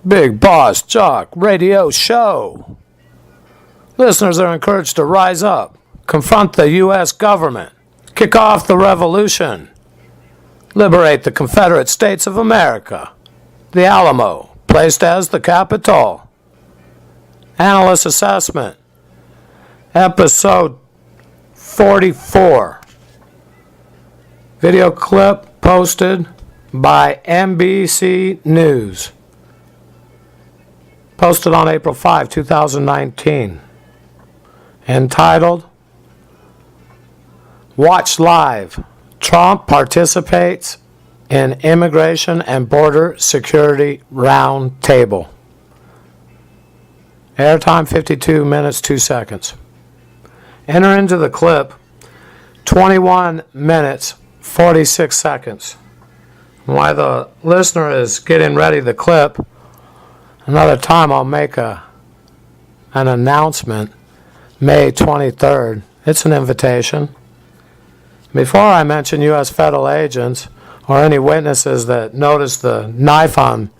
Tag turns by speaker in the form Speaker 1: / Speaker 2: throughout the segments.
Speaker 1: Bigbossjock radio show. Listeners are encouraged to rise up, confront the U.S. government, kick off the revolution, liberate the Confederate States of America, the Alamo, placed as the capital. Analyst assessment, episode 44. Video clip posted by NBC News. Posted on April 5, 2019. Entitled, Watch Live. Trump participates in Immigration and Border Security Round Table. Airtime 52 minutes, 2 seconds. Enter into the clip 21 minutes, 46 seconds. While the listener is getting ready the clip, another time I'll make an announcement. May 23rd. It's an invitation. Before I mention U.S. federal agents or any witnesses that noticed the knife on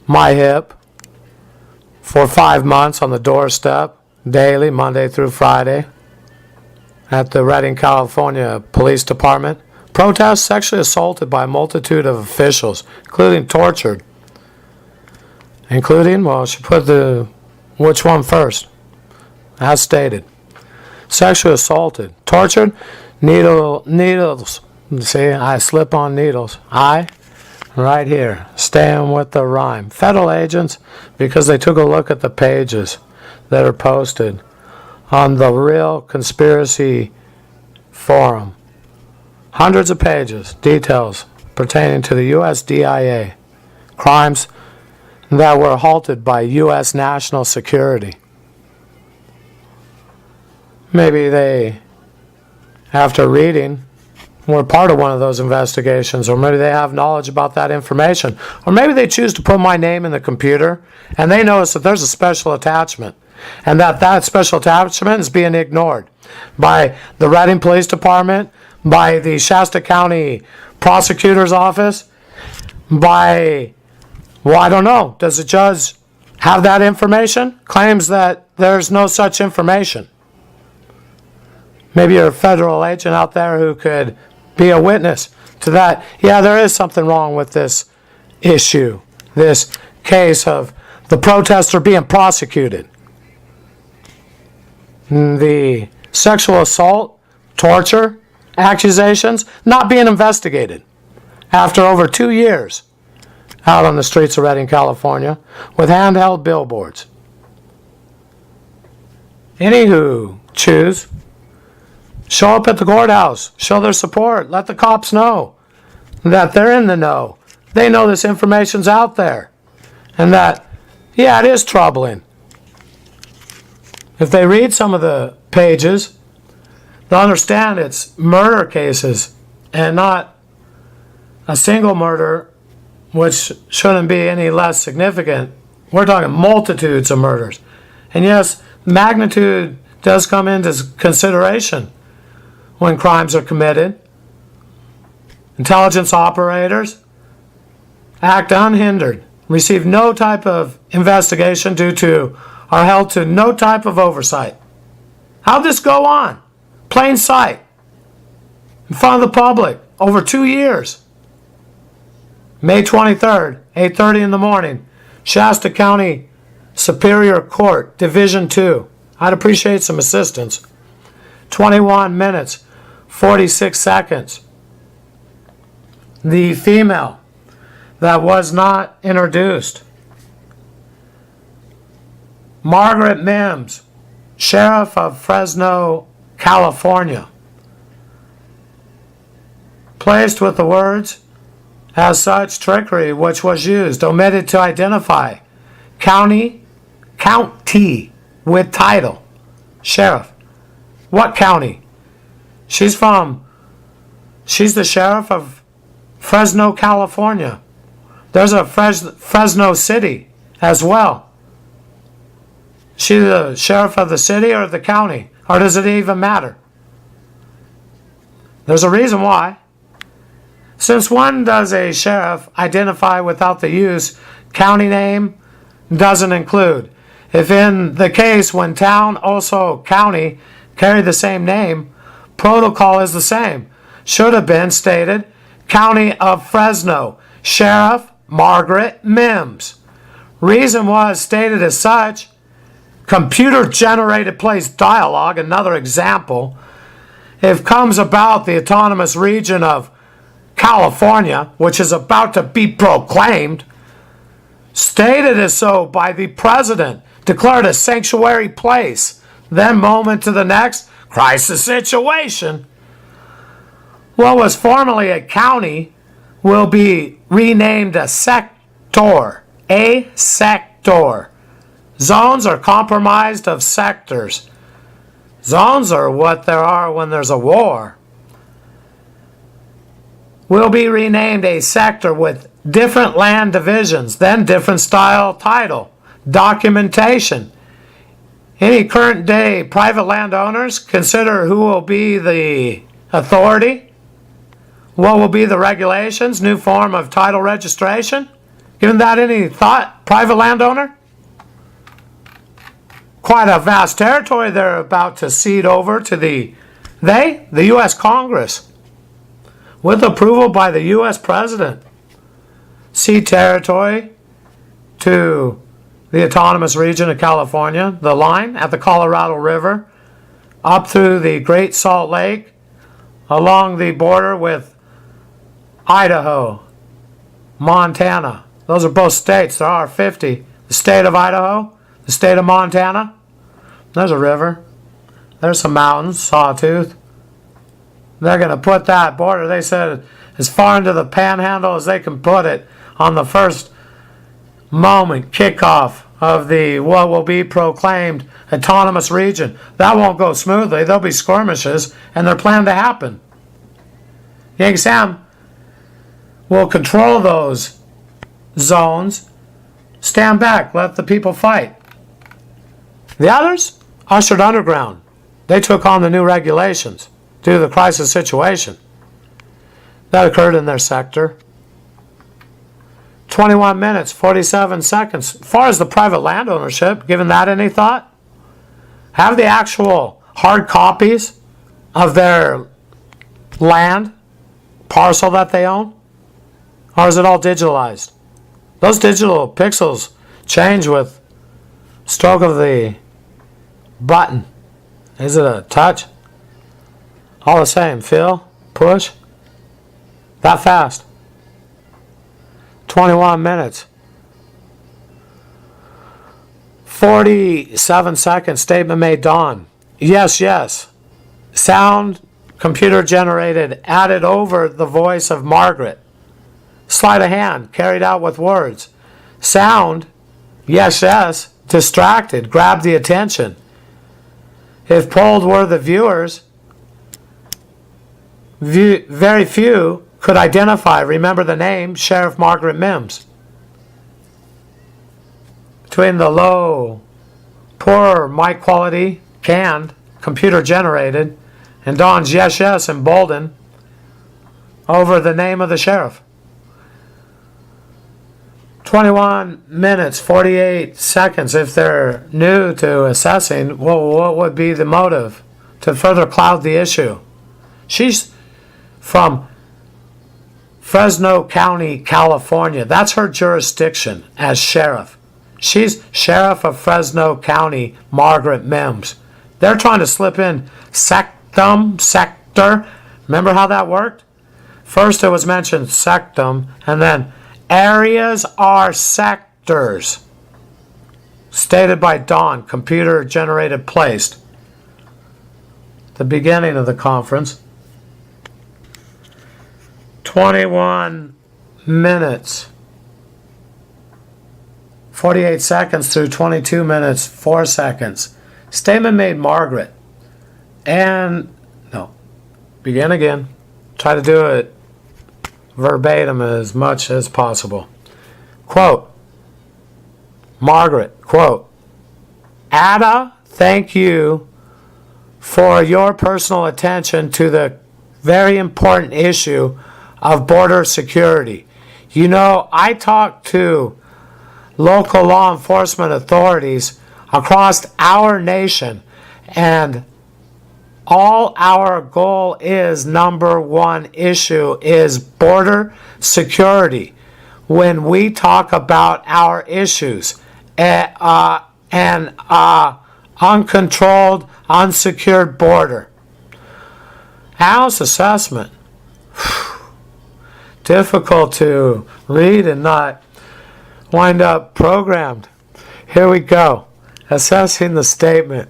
Speaker 1: my hip for 5 months on the doorstep, daily, Monday through Friday, at the Redding, California Police Department, protest sexually assaulted by a multitude of officials, including tortured. Well, she put which one first? As stated. Sexually assaulted. Tortured. Needles. See, I slip on needles. Right here. Staying with the rhyme. Federal agents, because they took a look at the pages that are posted on the Real Conspiracy Forum. Hundreds of pages, details pertaining to the U.S. DIA. Crimes that were halted by U.S. national security. Maybe they, after reading, were part of one of those investigations, or maybe they have knowledge about that information, or maybe they choose to put my name in the computer and they notice that there's a special attachment and that special attachment is being ignored by the Redding Police Department, by the Shasta County Prosecutor's Office, by, well, I don't know, does the judge have that information? Claims that there's no such information. Maybe you're a federal agent out there who could be a witness to that. Yeah, there is something wrong with this issue, this case of the protester being prosecuted. The sexual assault, torture, accusations not being investigated after over 2 years out on the streets of Redding, California with handheld billboards. Any who choose, show up at the courthouse, show their support, let the cops know that they're in the know. They know this information's out there. And that, yeah, it is troubling. If they read some of the pages, they'll understand it's murder cases and not a single murder, which shouldn't be any less significant. We're talking multitudes of murders. And yes, magnitude does come into consideration when crimes are committed. Intelligence operators act unhindered, receive no type of investigation are held to no type of oversight. How'd this go on? Plain sight. In front of the public, over 2 years. May 23rd, 8:30 in the morning, Shasta County Superior Court, Division 2. I'd appreciate some assistance. 21 minutes, 46 seconds. The female that was not introduced, Margaret Mims, Sheriff of Fresno, California, placed with the words, as such, trickery which was used, omitted to identify, county with title, sheriff. What county? She's the sheriff of Fresno, California. There's a Fresno City as well. She the sheriff of the city or the county? Or does it even matter? There's a reason why. Since when does a sheriff identify without the use county name doesn't include. If in the case when town, also county, carry the same name, protocol is the same. Should have been stated, County of Fresno, Sheriff Margaret Mims. Reason was stated as such, computer-generated place dialogue, another example, if comes about the autonomous region of California, which is about to be proclaimed, stated as so by the president, declared a sanctuary place, then moment to the next, crisis situation. What was formerly a county will be renamed a sector. A sector. Zones are comprised of sectors. Zones are what there are when there's a war. Will be renamed a sector with different land divisions, then different style title, documentation. Any current day private landowners consider who will be the authority. What will be the regulations, new form of title registration? Given that any thought, private landowner? Quite a vast territory they're about to cede over to the U.S. Congress, with approval by the U.S. President. Cede territory to the autonomous region of California, the line at the Colorado River, up through the Great Salt Lake, along the border with Idaho, Montana. Those are both states. There are 50. The state of Idaho, the state of Montana. There's a river. There's some mountains, Sawtooth. They're going to put that border, they said, as far into the panhandle as they can put it on the first moment, kickoff of the what will be proclaimed autonomous region. That won't go smoothly. There'll be skirmishes, and they're planned to happen. Yankee Sam will control those zones. Stand back. Let the people fight. The others ushered underground. They took on the new regulations due to the crisis situation that occurred in their sector. 21 minutes, 47 seconds. As far as the private land ownership, given that any thought? Have the actual hard copies of their land, parcel that they own? Or is it all digitalized? Those digital pixels change with stroke of the button. Is it a touch? All the same. Feel? Push? That fast. 21 minutes. 47 seconds. Statement made dawn. Yes, yes. Sound, computer generated, added over the voice of Margaret. Sleight of hand, carried out with words. Sound, yes, yes, distracted, grabbed the attention. If polled were the viewers, very few could identify, remember the name, Sheriff Margaret Mims. Between the low, poor mic quality, canned, computer generated, and Dawn's yes, yes, emboldened over the name of the sheriff. 21 minutes, 48 seconds. If they're new to assessing, what would be the motive to further cloud the issue? She's from Fresno County, California. That's her jurisdiction as sheriff. She's Sheriff of Fresno County, Margaret Mims. They're trying to slip in sector. Remember how that worked? First it was mentioned sectum, and then areas are sectors. Stated by Dawn, computer generated placed. The beginning of the conference. 21 minutes. 48 seconds through 22 minutes, 4 seconds. Statement made Margaret. And, no. Begin again. Try to do it verbatim as much as possible. Quote, Margaret, quote, Ada, thank you for your personal attention to the very important issue of border security. You know, I talked to local law enforcement authorities across our nation, and all our goal is, number one issue is border security. When we talk about our issues, an uncontrolled, unsecured border. House assessment. Difficult to read and not wind up programmed. Here we go. Assessing the statement.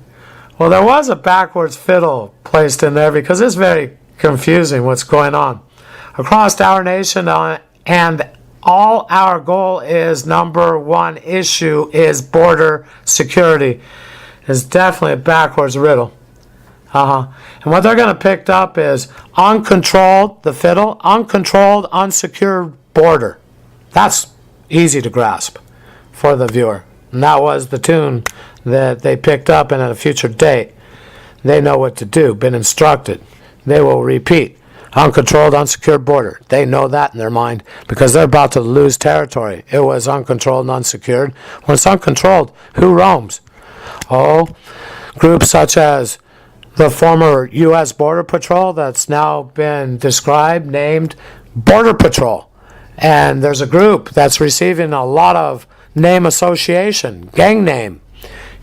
Speaker 1: Well, there was a backwards fiddle placed in there because it's very confusing what's going on. Across our nation, and all our goal is, number one issue is border security. It's definitely a backwards riddle. And what they're going to pick up is uncontrolled, the fiddle, uncontrolled, unsecured border. That's easy to grasp for the viewer. And that was the tune that they picked up, and at a future date, they know what to do, been instructed. They will repeat. Uncontrolled, unsecured border. They know that in their mind because they're about to lose territory. It was uncontrolled and unsecured. When it's uncontrolled, who roams? Oh, groups such as the former U.S. Border Patrol that's now been described, named Border Patrol. And there's a group that's receiving a lot of name association, gang name.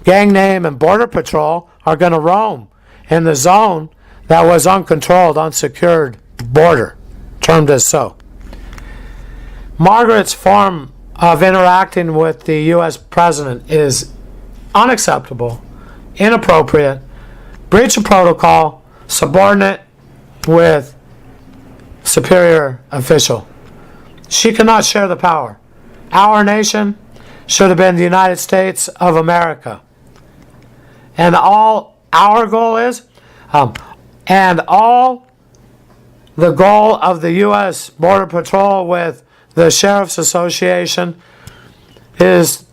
Speaker 1: Gang name and Border Patrol are going to roam in the zone that was uncontrolled, unsecured border, termed as so. Margaret's form of interacting with the U.S. president is unacceptable, inappropriate, breach of protocol, subordinate with superior official. She cannot share the power. Our nation should have been the United States of America. And all our goal is, and all the goal of the U.S. Border Patrol with the Sheriff's Association is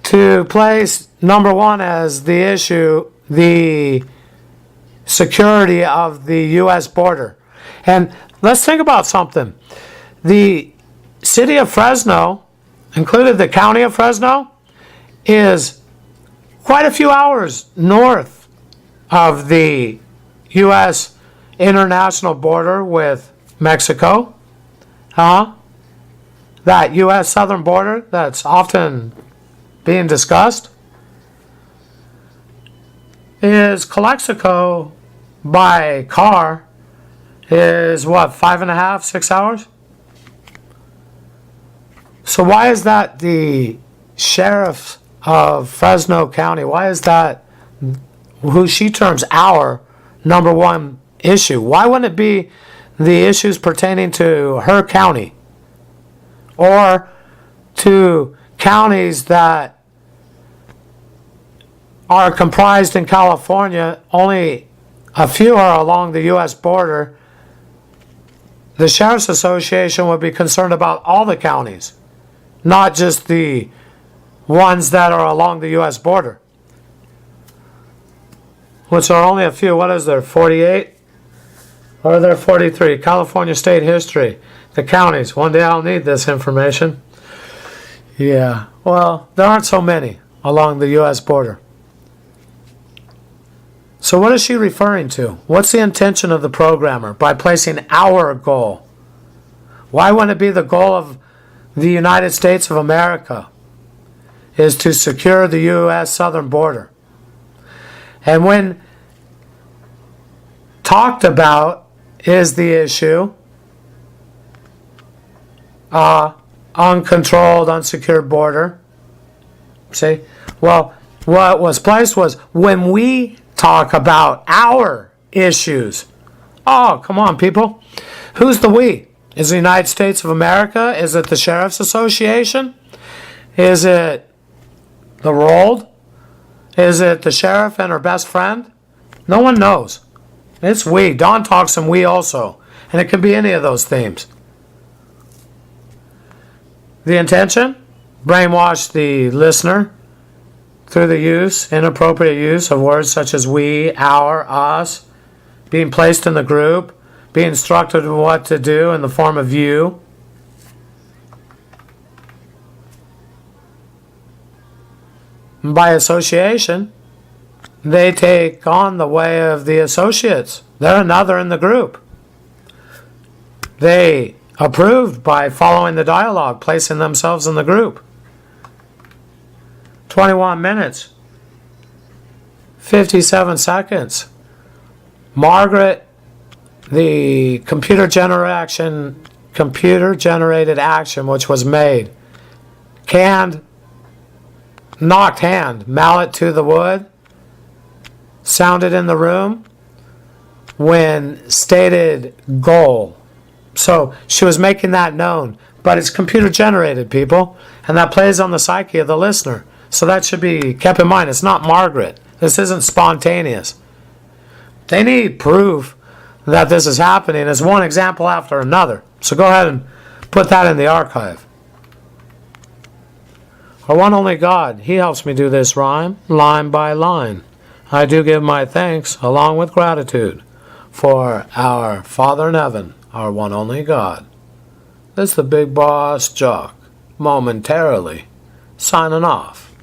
Speaker 1: to place number one as the issue, the security of the U.S. border. And let's think about something. The city of Fresno, included the county of Fresno, is quite a few hours north of the U.S. international border with Mexico. That U.S. southern border that's often being discussed is Calexico by car is what, 5.5, 6 hours? So why is that the sheriff of Fresno County, why is that who she terms our number one issue? Why wouldn't it be the issues pertaining to her county or to counties that are comprised in California? Only a few are along the U.S. border. The Sheriff's Association would be concerned about all the counties, not just the ones that are along the U.S. border, which are only a few. What is there, 48? Or are there 43? California state history. The counties. One day I'll need this information. Yeah, well, there aren't so many along the U.S. border. So what is she referring to? What's the intention of the programmer by placing our goal? Why wouldn't it be the goal of the United States of America is to secure the U.S. southern border? And when talked about is the issue, uncontrolled, unsecured border. See? Well, what was placed was when we talk about our issues. Oh, come on, people. Who's the we? Is it the United States of America? Is it the Sheriff's Association? Is it the Rolled? Is it the sheriff and her best friend? No one knows. It's we. Don talks and we also. And it can be any of those themes. The intention? Brainwash the listener through the inappropriate use of words such as we, our, us, being placed in the group, being instructed in what to do in the form of you. By association, they take on the way of the associates. They're another in the group. They approved by following the dialogue, placing themselves in the group. 21 minutes, 57 seconds. Margaret, the computer-generated action which was made. Canned, knocked hand, mallet to the wood, sounded in the room when stated goal. So she was making that known, but it's computer generated, people, and that plays on the psyche of the listener. So that should be kept in mind. It's not Margaret. This isn't spontaneous. They need proof that this is happening as one example after another. So go ahead and put that in the archive. Our one only God, He helps me do this rhyme, line by line. I do give my thanks, along with gratitude, for our Father in heaven, our one only God. This is the Bigbossjock, momentarily signing off.